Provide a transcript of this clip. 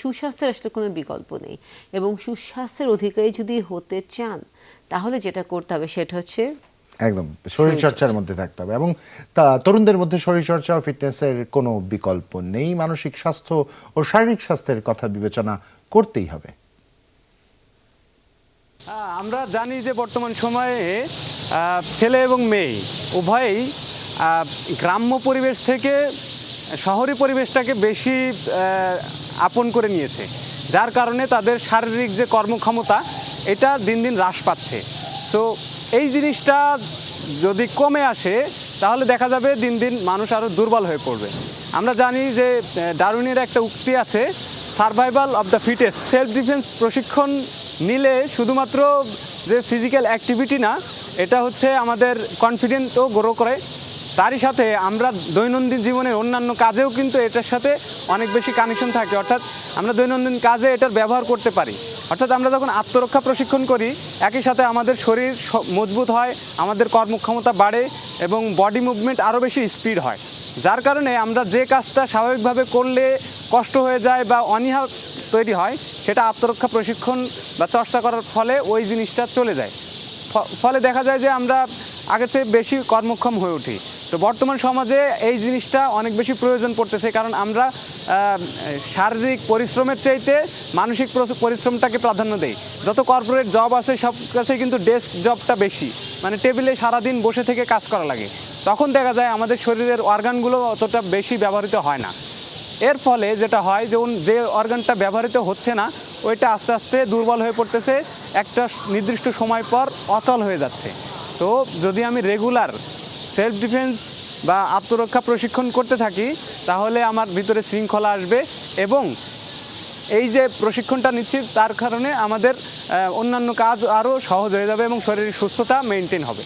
সুস্বাস্থ্যের আসলে কোনো বিকল্প নেই এবং সুস্বাস্থ্যের অধিকারী যদি হতে চান তাহলে যেটা করতে হবে সেটা হচ্ছে একদম শরীরচর্চার মধ্যে থাকতে হবে এবং তরুণদের মধ্যে শরীরচর্চা ও ফিটনেসের কোনো বিকল্প নেই। মানসিক স্বাস্থ্য ও শারীরিক স্বাস্থ্যের কথা বিবেচনা করতেই হবে। আমরা জানি যে বর্তমান সময়ে ছেলে এবং মেয়ে উভয়ই গ্রাম্য পরিবেশ থেকে শহরি পরিবেশটাকে বেশি আপন করে নিয়েছে, যার কারণে তাদের শারীরিক যে কর্মক্ষমতা এটা দিন দিন হ্রাস পাচ্ছে। সো এই জিনিসটা যদি কমে আসে তাহলে দেখা যাবে দিন দিন মানুষ আরও দুর্বল হয়ে পড়বে। আমরা জানি যে ডারউইনের একটা উক্তি আছে, survival of the fittest. Self defence প্রশিক্ষণ নিলে শুধুমাত্র যে ফিজিক্যাল অ্যাক্টিভিটি না, এটা হচ্ছে আমাদের কনফিডেন্টও গ্রো করে। তারই সাথে আমরা দৈনন্দিন জীবনের অন্যান্য কাজেও কিন্তু এটার সাথে অনেক বেশি কানেকশন থাকে, অর্থাৎ আমরা দৈনন্দিন কাজে এটার ব্যবহার করতে পারি। অর্থাৎ আমরা যখন আত্মরক্ষা প্রশিক্ষণ করি একই সাথে আমাদের শরীর মজবুত হয়, আমাদের কর্মক্ষমতা বাড়ে এবং বডি মুভমেন্ট আরও বেশি স্পিড হয়, যার কারণে আমরা যে কাজটা স্বাভাবিকভাবে করলে কষ্ট হয়ে যায় বা অনীহা তৈরি হয় সেটা আত্মরক্ষা প্রশিক্ষণ বা চর্চা করার ফলে ওই জিনিসটা চলে যায়। ফলে দেখা যায় যে আমরা আগের চেয়ে বেশি কর্মক্ষম হয়ে উঠি। তো বর্তমান সমাজে এই জিনিসটা অনেক বেশি প্রয়োজন পড়তেছে, কারণ আমরা শারীরিক পরিশ্রমের চাইতে মানসিক পরিশ্রমটাকে প্রাধান্য দেই। যত কর্পোরেট জব আছে সব কাছে কিন্তু ডেস্ক জবটা বেশি, মানে টেবিলে সারাদিন বসে থেকে কাজ করা লাগে। তখন দেখা যায় আমাদের শরীরের অর্গানগুলো অতটা বেশি ব্যবহৃত হয় না। এর ফলে যেটা হয়, যেমন যে অর্গানটা ব্যবহৃত হচ্ছে না ওইটা আস্তে আস্তে দুর্বল হয়ে পড়তেছে, একটা নির্দিষ্ট সময় পর অচল হয়ে যাচ্ছে। তো যদি আমি রেগুলার সেলফ ডিফেন্স বা আত্মরক্ষা প্রশিক্ষণ করতে থাকি তাহলে আমার ভিতরে শৃঙ্খলা আসবে এবং এই যে প্রশিক্ষণটা নিচ্ছি তার কারণে আমাদের অন্যান্য কাজ আরও সহজ হয়ে যাবে এবং শরীরের সুস্থতা মেনটেন হবে।